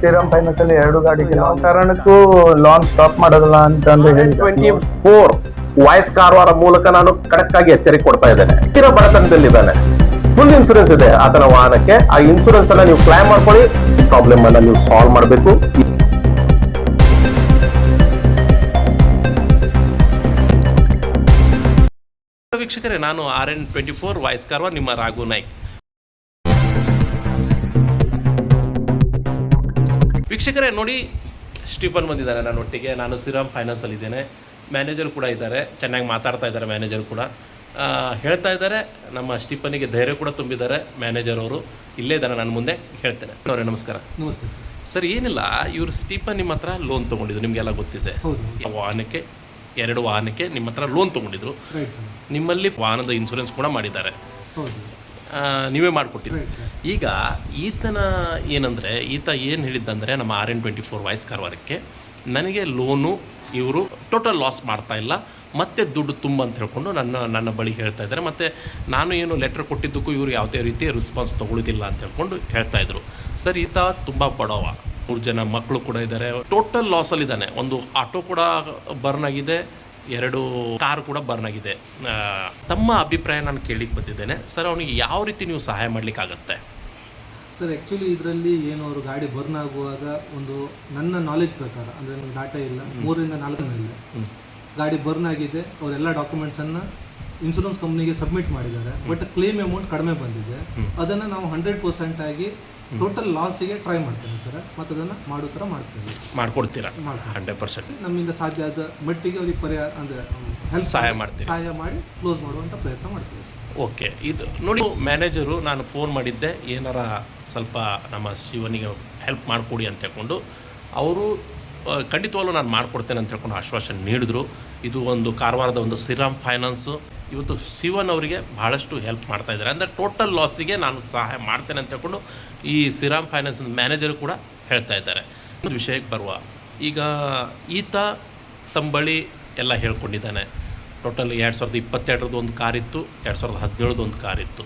Shriram finance ಅಲ್ಲಿ 2 ಗಾಡಿಗೆ ಯಾವ ಕಾರಣಕ್ಕೂ ಲೋನ್ ಸ್ಟಾಪ್ ಮಾಡೋದಿಲ್ಲ ಅಂತಂದು ಹೇಳಿ 24 ವಾಯ್ಸ್ ಕಾರವಾರ ಮೂಲಕ ನಾನು ಕರೆಕ್ಟ್ ಆಗಿ ಎಚ್ಚರಿಕೆ ಕೊಡ್ತಾ ಇದ್ದೇನೆ. ತೀರಾ ಬಡತನದಲ್ಲಿದ್ದಾನೆ, ಫುಲ್ ಇನ್ಸೂರೆನ್ಸ್ ಇದೆ ಆತನ ವಾಹನಕ್ಕೆ. ಆ ಇನ್ಸೂರೆನ್ಸ್ ಅನ್ನ ನೀವು ಕ್ಲೈಮ್ ಮಾಡ್ಕೊಳ್ಳಿ, ಪ್ರಾಬ್ಲಮ್ ಅನ್ನ ನೀವು ಸಾಲ್ವ್ ಮಾಡಬೇಕು. ವೀಕ್ಷಕರೇ, ನಾನು RN24 ವಾಯ್ಸ್ ಕಾರವಾರ, ನಿಮ್ಮ ರಾಘು ನಾಯ್ಕ್. ವೀಕ್ಷಕರೇ ನೋಡಿ, ಸ್ಟೀಫನ್ ಬಂದಿದ್ದಾರೆ ನನ್ನೊಟ್ಟಿಗೆ. ನಾನು ಶ್ರೀರಾಮ್ ಫೈನಾನ್ಸಲ್ಲಿ ಇದ್ದೇನೆ, ಮ್ಯಾನೇಜರ್ ಕೂಡ ಇದ್ದಾರೆ, ಚೆನ್ನಾಗಿ ಮಾತಾಡ್ತಾ ಇದ್ದಾರೆ ಮ್ಯಾನೇಜರ್ ಕೂಡ. ಹೇಳ್ತಾ ಇದ್ದಾರೆ, ನಮ್ಮ ಸ್ಟೀಫನಿಗೆ ಧೈರ್ಯ ಕೂಡ ತುಂಬಿದ್ದಾರೆ ಮ್ಯಾನೇಜರ್ ಅವರು. ಇಲ್ಲೇ ಇದ್ದಾರೆ ನನ್ನ ಮುಂದೆ, ಹೇಳ್ತೇನೆ. ಅವರೇ ನಮಸ್ಕಾರ. ನಮಸ್ತೆ ಸರ್. ಸರ್, ಏನಿಲ್ಲ, ಇವರು ಸ್ಟೀಫನ್ ನಿಮ್ಮ ಹತ್ರ ಲೋನ್ ತೊಗೊಂಡಿದ್ದು ನಿಮಗೆಲ್ಲ ಗೊತ್ತಿದೆ. ವಾಹನಕ್ಕೆ 2 ವಾಹನಕ್ಕೆ ನಿಮ್ಮ ಹತ್ರ ಲೋನ್ ತೊಗೊಂಡಿದ್ರು. ನಿಮ್ಮಲ್ಲಿ ವಾಹನದ ಇನ್ಶೂರೆನ್ಸ್ ಕೂಡ ಮಾಡಿದ್ದಾರೆ, ನೀವೇ ಮಾಡಿಕೊಟ್ಟಿದ್ದು. ಈಗ ಈತನ ಏನಂದರೆ, ಈತ ಏನು ಹೇಳಿದ್ದಂದರೆ, ನಮ್ಮ RN24 ವಾಯ್ಸ್ ಕಾರವಾರಕ್ಕೆ ನನಗೆ ಲೋನು ಇವರು ಟೋಟಲ್ ಲಾಸ್ ಮಾಡ್ತಾ ಇಲ್ಲ, ಮತ್ತೆ ದುಡ್ಡು ತುಂಬ ಅಂತ ಹೇಳ್ಕೊಂಡು ನನ್ನ ಬಳಿ ಹೇಳ್ತಾ ಇದ್ದಾರೆ. ಮತ್ತು ನಾನು ಏನು ಲೆಟ್ರ್ ಕೊಟ್ಟಿದ್ದಕ್ಕೂ ಇವರು ಯಾವುದೇ ರೀತಿ ರೆಸ್ಪಾನ್ಸ್ ತೊಗೊಳ್ಳೋದಿಲ್ಲ ಅಂತ ಹೇಳ್ಕೊಂಡು ಹೇಳ್ತಾಯಿದ್ರು. ಸರ್, ಈತ ತುಂಬ ಬಡವ, 3 ಜನ ಮಕ್ಕಳು ಕೂಡ ಇದ್ದಾರೆ, ಟೋಟಲ್ ಲಾಸಲ್ಲಿದ್ದಾನೆ. ಒಂದು ಆಟೋ ಕೂಡ ಬರ್ನ್ ಆಗಿದೆ, 2 ಕಾರ್ ಕೂಡ ಬರ್ನ್ ಆಗಿದೆ. ತಮ್ಮ ಅಭಿಪ್ರಾಯ ನಾನು ಕೇಳಿಕ್ಕೆ ಬಂದಿದ್ದೇನೆ. ಸರ್, ಅವನಿಗೆ ಯಾವ ರೀತಿ ನೀವು ಸಹಾಯ ಮಾಡಲಿಕ್ಕಾಗತ್ತೆ? ಸರ್, ಆ್ಯಕ್ಚುಲಿ ಇದರಲ್ಲಿ ಏನು ಅವರು ಗಾಡಿ ಬರ್ನ್ ಆಗುವಾಗ ಒಂದು ನನ್ನ ನಾಲೆಜ್ ಪ್ರಕಾರ, ಅಂದರೆ ನನ್ನ ಡಾಟಾ ಇಲ್ಲ, 3 ರಿಂದ 4 ಮೇಲೆ ಗಾಡಿ ಬರ್ನ್ ಆಗಿದೆ. ಅವರೆಲ್ಲ ಡಾಕ್ಯುಮೆಂಟ್ಸನ್ನು ಇನ್ಶೂರೆನ್ಸ್ ಕಂಪ್ನಿಗೆ ಸಬ್ಮಿಟ್ ಮಾಡಿದ್ದಾರೆ. ಬಟ್ ಕ್ಲೇಮ್ ಅಮೌಂಟ್ ಕಡಿಮೆ ಬಂದಿದೆ. ಅದನ್ನು ನಾವು 100% ಆಗಿ ಟೋಟಲ್ ಲಾಸಿಗೆ ಟ್ರೈ ಮಾಡ್ತೇವೆ ಸರ್, ಮತ್ತು ಅದನ್ನು ಮಾಡೋ ಥರ ಮಾಡ್ತೇವೆ. ಮಾಡಿಕೊಡ್ತೀರಾ? 100% ನಮ್ಮಿಂದ ಸಾಧ್ಯ ಆದ ಮಟ್ಟಿಗೆ ಅವ್ರಿಗೆ ಪರಿಹಾರ, ಅಂದರೆ ಹೆಲ್ಪ್ ಸಹಾಯ ಮಾಡ್ತೀವಿ, ಸಹಾಯ ಮಾಡಿ ಕ್ಲೋಸ್ ಮಾಡುವಂಥ ಪ್ರಯತ್ನ ಮಾಡ್ತೀವಿ. ಓಕೆ. ಇದು ನೋಡಿ, ಮ್ಯಾನೇಜರು ನಾನು ಫೋನ್ ಮಾಡಿದ್ದೆ, ಏನಾರ ಸ್ವಲ್ಪ ನಮ್ಮ ಶಿವನಿಗೆ ಹೆಲ್ಪ್ ಮಾಡಿಕೊಡಿ ಅಂತ ಹೇಳ್ಕೊಂಡು. ಅವರು ಖಂಡಿತವಾಗ್ಲೂ ನಾನು ಮಾಡಿಕೊಡ್ತೇನೆ ಅಂತ ಹೇಳ್ಕೊಂಡು ಆಶ್ವಾಸನೆ ನೀಡಿದ್ರು. ಇದು ಒಂದು ಕಾರವಾರದ ಒಂದು ಶ್ರೀರಾಮ್ ಫೈನಾನ್ಸು ಇವತ್ತು ಶಿವನ್ ಅವರಿಗೆ ಭಾಳಷ್ಟು ಹೆಲ್ಪ್ ಮಾಡ್ತಾ ಇದ್ದಾರೆ. ಅಂದರೆ ಟೋಟಲ್ ಲಾಸಿಗೆ ನಾನು ಸಹಾಯ ಮಾಡ್ತೇನೆ ಅಂತ ಹೇಳ್ಕೊಂಡು ಈ ಶ್ರೀರಾಮ್ ಫೈನಾನ್ಸ್ ಮ್ಯಾನೇಜರು ಕೂಡ ಹೇಳ್ತಾ ಇದ್ದಾರೆ. ಒಂದು ವಿಷಯಕ್ಕೆ ಬರುವ, ಈಗ ಈತ ತಮ್ಮ ಬಳಿ ಎಲ್ಲ ಹೇಳ್ಕೊಂಡಿದ್ದಾನೆ. ಟೋಟಲ್ 2022 ಒಂದು ಕಾರಿತ್ತು, 2017 ಒಂದು ಕಾರಿತ್ತು.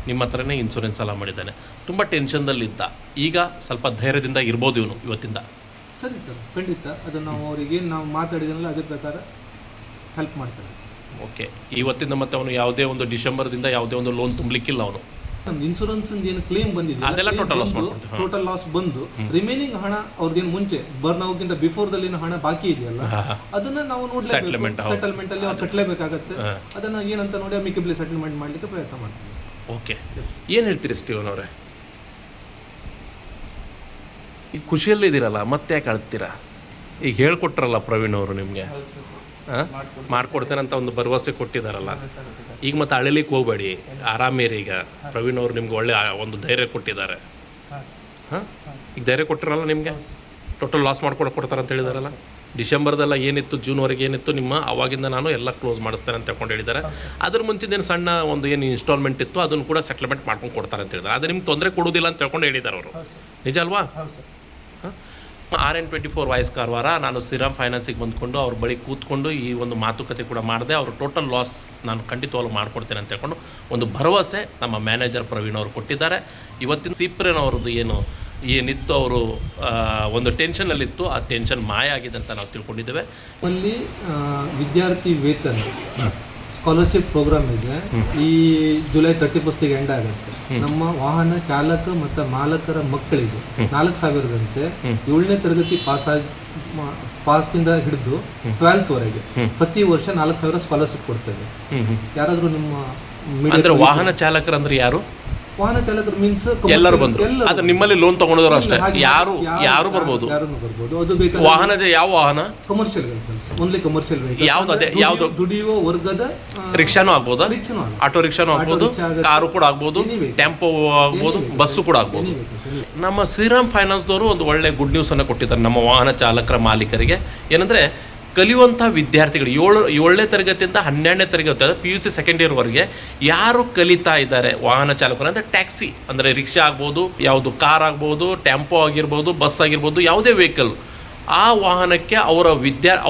ನಿಮ್ಮ ಹತ್ರನೇ ಇನ್ಶೂರೆನ್ಸ್ ಎಲ್ಲ ಮಾಡಿದ್ದಾನೆ. ತುಂಬ ಟೆನ್ಷನ್ದಲ್ಲಿದ್ದ. ಈಗ ಸ್ವಲ್ಪ ಧೈರ್ಯದಿಂದ ಇರ್ಬೋದು ಇವನು ಇವತ್ತಿಂದ. ಸರಿ ಸರ್, ಖಂಡಿತ. ಅದನ್ನು ನಾವು ಅವರಿಗೆ ನಾವು ಮಾತಾಡಿದ್ರಲ್ಲ, ಅದೇ ಪ್ರಕಾರ ಹೆಲ್ಪ್ ಮಾಡ್ತಾರೆ ಸರ್. ಓಕೆ. ಇವತ್ತಿಂದ ಮತ್ತೆ ಅವನು ಯಾವುದೇ ಒಂದು ಡಿಸೆಂಬರ್ದಿಂದ ಯಾವುದೇ ಒಂದು ಲೋನ್ ತುಂಬಲಿಕ್ಕಿಲ್ಲ. ಅವನು ನಮ್ದು ಇನ್ಶೂರೆನ್ಸ್ ಏನು ಕ್ಲೇಮ್ ಬಂದಿದೆ ಅದೆಲ್ಲ ಟೋಟಲ್ ಲಾಸ್ ಬಂದು ರಿಮೈನಿಂಗ್ ಹಣ ಅವ್ರದ್ದೇನು ಮುಂಚೆ ಬರ್ನ್ ಆಗೋಕ್ಕಿಂತ ಬಿಫೋರ್ದಲ್ಲಿ ಏನು ಹಣ ಬಾಕಿ ಇದೆಯಲ್ಲ, ಅದನ್ನ ನಾವು ಸೆಟಲ್ಮೆಂಟ್ ಅಲ್ಲಿ ಅವ್ರು ಕಟ್ಟಲೇಬೇಕಾಗತ್ತೆ. ಅದನ್ನ ಏನಂತ ನೋಡಿ ಅಮಿಕಬಲಿ ಸೆಟಲ್ಮೆಂಟ್ ಮಾಡ್ಲಿಕ್ಕೆ ಪ್ರಯತ್ನ ಮಾಡ್ತೀವಿ. ಓಕೆ. ಏನು ಹೇಳ್ತೀರಿ ಸ್ಟೀವನ್ ಅವರೇ? ಈಗ ಖುಷಿಯಲ್ಲಿದ್ದೀರಲ್ಲ, ಮತ್ತೆ ಯಾಕೆ ಅಳ್ತೀರಾ? ಈಗ ಹೇಳ್ಕೊಟ್ರಲ್ಲ ಪ್ರವೀಣ್ ಅವರು ನಿಮಗೆ, ಮಾಡಿಕೊಡ್ತೇನೆ ಅಂತ ಒಂದು ಭರವಸೆ ಕೊಟ್ಟಿದ್ದಾರಲ್ಲ, ಈಗ ಮತ್ತೆ ಅಳಿಲಿಕ್ಕೆ ಹೋಗಬೇಡಿ, ಆರಾಮೇರಿ. ಈಗ ಪ್ರವೀಣ್ ಅವರು ನಿಮ್ಗೆ ಒಳ್ಳೆ ಒಂದು ಧೈರ್ಯ ಕೊಟ್ಟಿದ್ದಾರೆ. ಈಗ ಧೈರ್ಯ ಕೊಟ್ಟಿರಲ್ಲ ನಿಮಗೆ, ಟೋಟಲ್ ಲಾಸ್ ಕೊಡ್ತಾರೆ ಅಂತ ಹೇಳಿದಾರಲ್ಲ. ಡಿಸೆಂಬರ್ದೆಲ್ಲ ಏನಿತ್ತು, ಜೂನ್ವರೆಗೆ ಏನಿತ್ತು ನಿಮ್ಮ, ಅವಾಗಿಂದ ನಾನು ಎಲ್ಲ ಕ್ಲೋಸ್ ಮಾಡಿಸ್ತೇನೆ ಅಂತ ಹೇಳ್ಕೊಂಡು ಹೇಳಿದ್ದಾರೆ. ಅದ್ರ ಮುಂಚಿದೇನು ಸಣ್ಣ ಒಂದು ಏನು ಇನ್ಸ್ಟಾಲ್ಮೆಂಟ್ ಇತ್ತು ಅದನ್ನು ಕೂಡ ಸೆಟ್ಲ್ಮೆಂಟ್ ಮಾಡ್ಕೊಂಡು ಕೊಡ್ತಾರೆ ಅಂತ ಹೇಳಿದ್ದಾರೆ. ಅದು ನಿಮ್ಗೆ ತೊಂದರೆ ಕೊಡೋದಿಲ್ಲ ಅಂತ ಹೇಳ್ಕೊಂಡು ಹೇಳಿದ್ದಾರೆ ಅವರು. ನಿಜ ಅಲ್ವಾ? RN24 ವಾಯ್ಸ್ ಕಾರವಾರ, ನಾನು ಶ್ರೀರಾಮ್ ಫೈನಾನ್ಸಿಗೆ ಬಂದ್ಕೊಂಡು ಅವ್ರ ಬಳಿ ಕೂತ್ಕೊಂಡು ಈ ಒಂದು ಮಾತುಕತೆ ಕೂಡ ಮಾಡಿದೆ. ಅವರು ಟೋಟಲ್ ಲಾಸ್ ನಾನು ಖಂಡಿತವಾಗ್ಲೂ ಮಾಡಿಕೊಡ್ತೇನೆ ಅಂತ ಹೇಳ್ಕೊಂಡು ಒಂದು ಭರವಸೆ ನಮ್ಮ ಮ್ಯಾನೇಜರ್ ಪ್ರವೀಣ್ ಅವರು ಕೊಟ್ಟಿದ್ದಾರೆ. ಇವತ್ತಿನ ಸೀಪ್ರೇನ್ ಅವ್ರದ್ದು ಏನಿತ್ತು, ಅವರು ಒಂದು ಟೆನ್ಷನಲ್ಲಿತ್ತು, ಆ ಟೆನ್ಷನ್ ಮಾಯ ಆಗಿದೆ ಅಂತ ನಾವು ತಿಳ್ಕೊಂಡಿದ್ದೇವೆ. ಅಲ್ಲಿ ವಿದ್ಯಾರ್ಥಿ ವೇತನ ಸ್ಕಾಲರ್ಶಿಪ್ ಪ್ರೋಗ್ರಾಮ್ ಇದೆ. ಈ ಜುಲೈ 31 ಎಂಡ್ ಆಗುತ್ತೆ. ನಮ್ಮ ವಾಹನ ಚಾಲಕ ಮತ್ತು ಮಾಲಕರ ಮಕ್ಕಳಿಗೆ 4,000ದಂತೆ 7ನೇ ತರಗತಿ ಪಾಸಿಂದ ಹಿಡಿದು 12th ವರೆಗೆ ಪ್ರತಿ ವರ್ಷ 4,000 ಸ್ಕಾಲರ್ಶಿಪ್ ಕೊಡ್ತೇವೆ. ಯಾರಾದರೂ ನಿಮ್ಮ ವಾಹನ ಚಾಲಕರಂದ್ರೆ ಯಾರು? ವಾಹನ ಚಾಲಕರು ಮೀನ್ಸ್ ಎಲ್ಲರೂ ಬಂದ್ರು. ಅದು ನಿಮ್ಮಲ್ಲಿ ಲೋನ್ ತಗೊಂಡಿದ್ರು ಅಷ್ಟೇ, ಯಾರು ಬರ್ಬೋದು. ಅದು ಬೇಕಾದ್ರೆ ವಾಹನ, ಯಾವ ವಾಹನ? Commercial vehicles, only commercial vehicle. ಯಾವ್ದು ದುಡಿಯುವ ವರ್ಗದ ರಿಕ್ಷಾನು ಆಗ್ಬೋದು, ಆಟೋ ರಿಕ್ಷಾನು ಆಗ್ಬೋದು, ಕಾರು ಕೂಡ ಆಗ್ಬೋದು, ಟೆಂಪೋ ಆಗ್ಬೋದು, ಬಸ್ಸು ಕೂಡ ಆಗ್ಬೋದು. ನಮ್ಮ ಶ್ರೀರಾಮ್ ಫೈನಾನ್ಸ್ದವರು ಒಂದು ಒಳ್ಳೆ ಗುಡ್ ನ್ಯೂಸ್ ಅನ್ನು ಕೊಟ್ಟಿದ್ದಾರೆ ನಮ್ಮ ವಾಹನ ಚಾಲಕರ ಮಾಲೀಕರಿಗೆ. ಏನಂದ್ರೆ, ಕಲಿಯುವಂಥ ವಿದ್ಯಾರ್ಥಿಗಳು 7ನೇ ತರಗತಿಯಿಂದ 12ನೇ ತರಗತಿ PUC ಸೆಕೆಂಡ್ ಇಯರ್ವರೆಗೆ ಯಾರು ಕಲಿತಾ ಇದ್ದಾರೆ ವಾಹನ ಚಾಲಕರು, ಅಂದರೆ ಟ್ಯಾಕ್ಸಿ, ಅಂದರೆ ರಿಕ್ಷಾ ಆಗ್ಬೋದು, ಯಾವುದು ಕಾರ್ ಆಗ್ಬೋದು, ಟೆಂಪೋ ಆಗಿರ್ಬೋದು, ಬಸ್ ಆಗಿರ್ಬೋದು, ಯಾವುದೇ ವೆಹಿಕಲ್, ಆ ವಾಹನಕ್ಕೆ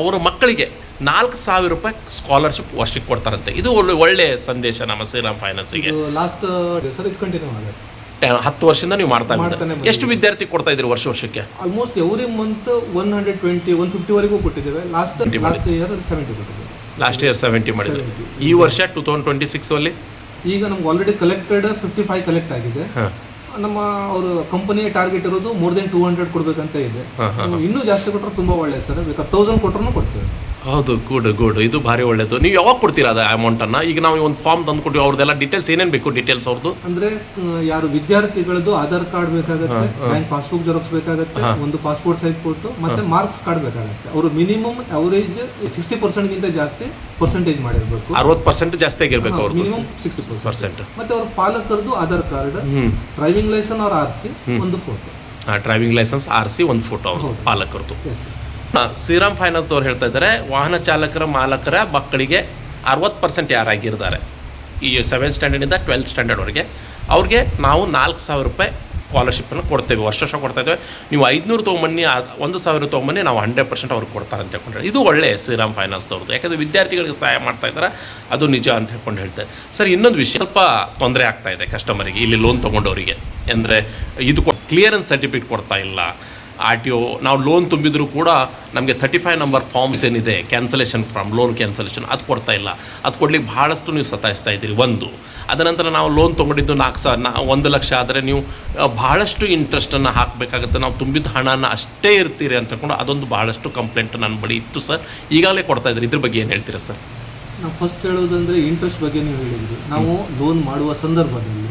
ಅವರ ಮಕ್ಕಳಿಗೆ 4,000 ರೂಪಾಯಿ ಸ್ಕಾಲರ್ಶಿಪ್ ವರ್ಷಕ್ಕೆ ಕೊಡ್ತಾರಂತೆ. ಇದು ಒಳ್ಳೆ ಸಂದೇಶ ನಮ್ಮ ಶ್ರೀರಾಮ್ ಫೈನಾನ್ಸಿಗೆ. ಲಾಸ್ಟ್ ಸರ್ ಇದು ಕಂಟಿನ್ಯೂ ಆಗುತ್ತೆ. 10 ವರ್ಷದಿಂದ ನೀವು ಮಾಡ್ತಾ ಮಾಡ್ತಾನೆ ಇದ್ದೀರಿ. ಬಂದಿದ್ದೀವಿ. ಎಷ್ಟು ವಿದ್ಯಾರ್ಥಿ ಕೊಡ್ತಾ ಇದ್ದೀರಿ ವರ್ಷಕ್ಕೆ? ಆಲ್ಮೋಸ್ಟ್ ಎವ್ರಿ ಮಂತ್ 120 150 ವರೆಗೂ ಕೊಟ್ಟಿದ್ದೇವೆ. ಲಾಸ್ಟ್ ಇಯರ್ 70 ಕೊಟ್ಟಿದ್ದೇವೆ. ಲಾಸ್ಟ್ ಇಯರ್ 70 ಮಾಡಿದ್ರು. ಈ ವರ್ಷ 2026 ಅಲ್ಲಿ ಈಗ ನಮ್ಗೆ ಆಲ್ರೆಡಿ ಕಲೆಕ್ಟೆಡ್ 55 ಕಲೆಕ್ಟ್ ಆಗಿದೆ. ನಮ್ಮ ಅವರು ಕಂಪನಿಯ ಟಾರ್ಗೆಟ್ ಇರೋದು ಮೋರ್ ದೆನ್ 200 ಕೊಡ್ಬೇಕಂತ ಇದೆ. ಇನ್ನೂ ಜಾಸ್ತಿ ಕೊಟ್ಟರೆ ತುಂಬಾ ಒಳ್ಳೆ ಸರ್. ಬೇಕಾದ್ರೆ 1000 ಕೊಟ್ಟರು ಕೊಡ್ತೇವೆ. ಹೌದು, ಗುಡ್, ಇದು ಭಾರಿ ಒಳ್ಳೇದು. ನೀವು ಯಾವಾಗ ಕೊಡ್ತೀರಾ ಅದ ಅಮೌಂಟನ್ನು? ಈಗ ನಾವು ಒಂದು ಫಾರ್ಮ್ ತಂದು ಕೊಟ್ಟು ಅವ್ರದ್ದೆಲ್ಲ ಡೀಟೇಲ್ಸ್ ಏನೇನು ಬೇಕು ಡೀಟೇಲ್ಸ್ ಅವ್ರದ್ದು? ಅಂದ್ರೆ ಯಾರು ವಿದ್ಯಾರ್ಥಿಗಳದ್ದು ಆಧಾರ್ ಕಾರ್ಡ್ ಬೇಕಾಗುತ್ತೆ, ಬ್ಯಾಂಕ್ ಪಾಸ್ಬುಕ್ ಜೆರಾಕ್ಸ್ ಬೇಕಾಗುತ್ತೆ, ಒಂದು ಪಾಸ್ಪೋರ್ಟ್ ಸೈಜ್ ಫೋಟೋ ಮತ್ತೆ ಮಾರ್ಕ್ಸ್ ಕಾರ್ಡ್ ಬೇಕಾಗುತ್ತೆ. ಅವರು ಮಿನಿಮಮ್ ಅವರೇಜ್ 60% ಗಿಂತ ಜಾಸ್ತಿ ಪರ್ಸೆಂಟೇಜ್ ಮಾಡಿರ್ಬೇಕು. 60% ಜಾಸ್ತಿ ಆಗಿರ್ಬೇಕು ಅವ್ರದ್ದು. ಮಿನಿಮಮ್ 60%. ಮತ್ತೆ ಅವ್ರ ಪಾಲಕರದ್ದು ಆಧಾರ್ ಕಾರ್ಡ್, ಡ್ರೈವಿಂಗ್ ಲೈಸೆನ್ಸ್ ಅವ್ರ RC, ಒಂದು ಫೋಟೋ. ಡ್ರೈವಿಂಗ್ ಲೈಸೆನ್ಸ್, RC, ಒಂದು ಫೋಟೋ ಅವ್ರದ್ದು ಪಾಲಕರದ್ದು. ಎಸ್. ಶ್ರೀರಾಮ್ ಫೈನಾನ್ಸ್ದವ್ರು ಹೇಳ್ತಾ ಇದ್ದಾರೆ, ವಾಹನ ಚಾಲಕರ ಮಾಲಕರ ಮಕ್ಕಳಿಗೆ 60% ಯಾರಾಗಿರ್ತಾರೆ ಈ 7th ಸ್ಟ್ಯಾಂಡರ್ಡಿಂದ 12th ಸ್ಟ್ಯಾಂಡರ್ಡ್ವರೆಗೆ ಅವ್ರಿಗೆ ನಾವು 4,000 ರೂಪಾಯಿ ಸ್ಕಾಲರ್ಶಿಪ್ಪನ್ನು ಕೊಡ್ತೇವೆ. ವರ್ಷ ಕೊಡ್ತಾ ಇದ್ದೇವೆ. ನೀವು 500 ತೊಗೊಂಬನ್ನಿ, 1,000 ತೊಗೊಂಬನ್ನಿ, ನಾವು 100% ಅವ್ರಿಗೆ ಕೊಡ್ತಾರೆ ಅಂತ ಹೇಳ್ಕೊಂಡು ಇದು ಒಳ್ಳೆ ಶ್ರೀರಾಮ್ ಫೈನಾನ್ಸ್ದವ್ರದ್ದು. ಯಾಕಂದರೆ ವಿದ್ಯಾರ್ಥಿಗಳಿಗೆ ಸಹಾಯ ಮಾಡ್ತಾ ಇದ್ದಾರೆ, ಅದು ನಿಜ ಅಂತ ಹೇಳ್ಕೊಂಡು ಹೇಳ್ತಾರೆ. ಸರ್, ಇನ್ನೊಂದು ವಿಷಯ ಸ್ವಲ್ಪ ತೊಂದರೆ ಆಗ್ತಾ ಇದೆ ಕಸ್ಟಮರಿಗೆ, ಇಲ್ಲಿ ಲೋನ್ ತೊಗೊಂಡವರಿಗೆ. ಅಂದರೆ ಇದು ಕ್ಲಿಯರೆನ್ಸ್ ಸರ್ಟಿಫಿಕೇಟ್ ಕೊಡ್ತಾ ಇಲ್ಲ. RTO ನಾವು ಲೋನ್ ತುಂಬಿದ್ರು ಕೂಡ ನಮಗೆ 35 ನಂಬರ್ ಫಾರ್ಮ್ಸ್ ಏನಿದೆ, ಕ್ಯಾನ್ಸಲೇಷನ್ ಫಾರ್ಮ್, ಲೋನ್ ಕ್ಯಾನ್ಸಲೇಷನ್, ಅದು ಕೊಡ್ತಾ ಇಲ್ಲ. ಅದು ಕೊಡ್ಲಿಕ್ಕೆ ಭಾಳಷ್ಟು ನೀವು ಸತಾಯಿಸ್ತಾ ಇದ್ದೀರಿ. ಒಂದು ಅದರ ನಂತರ ನಾವು ಲೋನ್ ತೊಗೊಂಡಿದ್ದು 1 ಲಕ್ಷ ಆದರೆ ನೀವು ಭಾಳಷ್ಟು ಇಂಟ್ರೆಸ್ಟನ್ನು ಹಾಕಬೇಕಾಗುತ್ತೆ. ನಾವು ತುಂಬಿದ ಹಣನ ಅಷ್ಟೇ ಇರ್ತೀರಿ ಅಂತ ಹೇಳ್ಕೊಂಡು ಅದೊಂದು ಭಾಳಷ್ಟು ಕಂಪ್ಲೇಂಟ್ ನನ್ನ ಬಳಿ ಇತ್ತು ಸರ್. ಈಗಾಗಲೇ ಕೊಡ್ತಾ ಇದ್ದೀರಿ, ಇದ್ರ ಬಗ್ಗೆ ಏನು ಹೇಳ್ತೀರಾ ಸರ್? ನಾವು ಫಸ್ಟ್ ಹೇಳೋದಂದ್ರೆ ಇಂಟ್ರೆಸ್ಟ್ ಬಗ್ಗೆ ನೀವು ಹೇಳಿದ್ರಿ. ನಾವು ಲೋನ್ ಮಾಡುವ ಸಂದರ್ಭದಲ್ಲಿ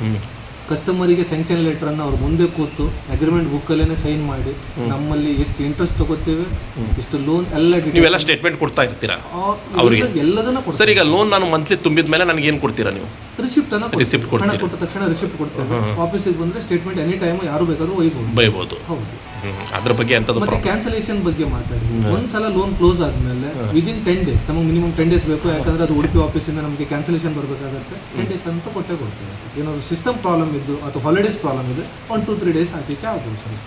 ಕಸ್ಟಮರಿಗೆ ಸ್ಯಾಂಕ್ಷನ್ ಲೆಟರ್ ಅನ್ನು ಅವ್ರ ಮುಂದೆ ಕೂತು ಅಗ್ರಿಮೆಂಟ್ ಬುಕ್ ಅಲ್ಲೇನೆ ಸೈನ್ ಮಾಡಿ ನಮ್ಮಲ್ಲಿ ಎಷ್ಟು ಇಂಟ್ರೆಸ್ಟ್ ತಗೋತೇವೆ, ಎಷ್ಟು ಲೋನ್ ಎಲ್ಲ ನೀವೆಲ್ಲ ಸ್ಟೇಟ್ಮೆಂಟ್ ಕೊಡ್ತಾ ಇರ್ತೀರಾ ಅವರಿಗೆ? ಎಲ್ಲದನ್ನ ಸರ್, ಈಗ ಲೋನ್ ನಾನು ಮಂತ್ಲಿ ತುಂಬಿದ ಮೇಲೆ ನನಗೆ ಏನು ಕೊಡ್ತೀರಾ ನೀವು? ರಿಸಿಪ್ಟ್ ಅನ್ನ ರಿಸಿಪ್ಟ್ ಕೊಡ್ತೀರಾ? ಕೊಟ್ಟ ತಕ್ಷಣ ರಿಸಿಪ್ಟ್ ಕೊಡ್ತೇವೆ. ಆಫೀಸಿಗೆ ಬಂದ್ರೆ ಸ್ಟೇಟ್ಮೆಂಟ್ ಎನಿ ಟೈಮ್ ಯಾರು ಬೇಕಾದ್ರೂ ಬೈಬಹುದು. ಹೌದು. ಅದ್ರ ಬಗ್ಗೆ ಅಂತ ಮತ್ತೆ ಕ್ಯಾನ್ಸಲೇಷನ್ ಬಗ್ಗೆ ಮಾತಾಡಿ. ಒಂದ್ಸಲ ಲೋನ್ ಕ್ಲೋಸ್ ಆದ್ಮೇಲೆ ವಿದಿನ್ 10 days, ನಮಗೆ ಮಿನಿಮಮ್ 10 days ಬೇಕು. ಯಾಕಂದ್ರೆ ಅದು ಉಡುಪಿ ಆಫೀಸಿಂದ ನಮಗೆ ಕ್ಯಾನ್ಸಲೇಷನ್ ಬರಬೇಕಾಗುತ್ತೆ. 10 days ಅಂತ ಕೊಟ್ಟೆ ಕೊಡ್ತೇವೆ. ಏನಾದ್ರು ಸಿಸ್ಟಮ್ ಪ್ರಾಬ್ಲಮ್ ಇದ್ದು ಅಥವಾ ಹಾಲಿಡೇಸ್ ಪ್ರಾಬ್ಲಮ್ ಇದೆ 1-2-3 days ಆಚೆ ಆಗ್ಬೋದು ಸರ್.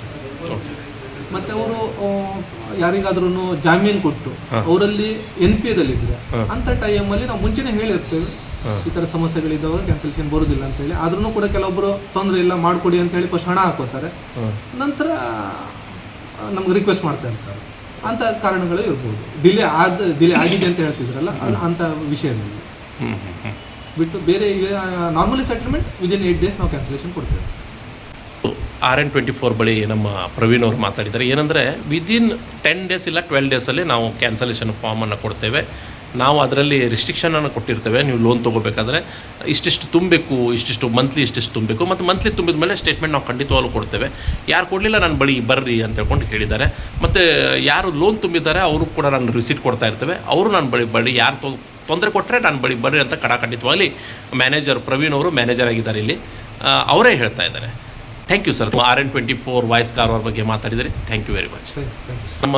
ಮತ್ತೆ ಅವರು ಯಾರಿಗಾದ್ರೂ ಜಾಮೀನು ಕೊಟ್ಟು ಅವರಲ್ಲಿ NPA ದಲ್ಲಿದ್ರೆ ಅಂತ ಟೈಮಲ್ಲಿ ನಾವು ಮುಂಚೆನೇ ಹೇಳಿರ್ತೇವೆ ಈ ಥರ ಸಮಸ್ಯೆಗಳಿದ್ದಾವಾಗ ಕ್ಯಾನ್ಸಲೇಷನ್ ಬರೋದಿಲ್ಲ ಅಂತ ಹೇಳಿ. ಆದ್ರೂ ಕೂಡ ಕೆಲವೊಬ್ಬರು ತೊಂದರೆ ಇಲ್ಲ ಮಾಡಿಕೊಡಿ ಅಂತ ಹೇಳಿ ಫಸ್ಟ್ ಹಣ ಹಾಕೋತಾರೆ, ನಂತರ ನಮ್ಗೆ ರಿಕ್ವೆಸ್ಟ್ ಮಾಡ್ತಾ ಇರ್ತಾರೆ. ಅಂತ ಕಾರಣಗಳು ಇರ್ಬೋದು. ಡಿಲೇ ಆಗಿದೆ ಅಂತ ಹೇಳ್ತಿದ್ರಲ್ಲ, ಅಂತ ವಿಷಯದಲ್ಲಿ ಬಿಟ್ಟು ಬೇರೆ ನಾರ್ಮಲಿ ಸೆಟಲ್ಮೆಂಟ್ ವಿದಿನ್ 8 days ನಾವು ಕ್ಯಾನ್ಸಲೇಷನ್ ಕೊಡ್ತೇವೆ. RN24 ಬಳಿ ನಮ್ಮ ಪ್ರವೀಣ್ ಅವರು ಮಾತಾಡಿದ್ದಾರೆ. ಏನಂದರೆ ವಿದಿನ್ 10 days ಇಲ್ಲ 12 days ನಾವು ಕ್ಯಾನ್ಸಲೇಷನ್ ಫಾರ್ಮನ್ನು ಕೊಡ್ತೇವೆ. ನಾವು ಅದರಲ್ಲಿ ರಿಸ್ಟ್ರಿಕ್ಷನನ್ನು ಕೊಟ್ಟಿರ್ತೇವೆ. ನೀವು ಲೋನ್ ತೊಗೋಬೇಕಾದ್ರೆ ಇಷ್ಟಿಷ್ಟು ತುಂಬಬೇಕು, ಇಷ್ಟಿಷ್ಟು ಮಂತ್ಲಿ ಇಷ್ಟಿಷ್ಟು ತುಂಬಬೇಕು, ಮತ್ತು ಮಂತ್ಲಿ ತುಂಬಿದ ಮೇಲೆ ಸ್ಟೇಟ್ಮೆಂಟ್ ನಾವು ಖಂಡಿತವಾಗ್ಲೂ ಕೊಡ್ತೇವೆ. ಯಾರು ಕೊಡಲಿಲ್ಲ ನನ್ನ ಬಳಿ ಬರ್ರಿ ಅಂತ ಹೇಳ್ಕೊಂಡು ಹೇಳಿದ್ದಾರೆ. ಮತ್ತು ಯಾರು ಲೋನ್ ತುಂಬಿದ್ದಾರೆ ಅವರು ಕೂಡ ನಾನು ರಿಸಿಟ್ ಕೊಡ್ತಾ ಇರ್ತೇವೆ. ಅವರು ನನ್ನ ಬಳಿ ಯಾರು ತೊಂದರೆ ಕೊಟ್ಟರೆ ನನ್ನ ಬಳಿ ಬರ್ರಿ ಅಂತ ಖಂಡಿತವಾಗಲಿ ಮ್ಯಾನೇಜರ್ ಪ್ರವೀಣ್ ಅವರು ಮ್ಯಾನೇಜರ್ ಆಗಿದ್ದಾರೆ ಇಲ್ಲಿ, ಅವರೇ ಹೇಳ್ತಾ ಇದ್ದಾರೆ. Thank you sir. RN24 voice ಕಾರ್ ಅವ್ರ ಬಗ್ಗೆ ಮಾತಾಡಿದರೆ thank you very much. Thank you. ನಮ್ಮ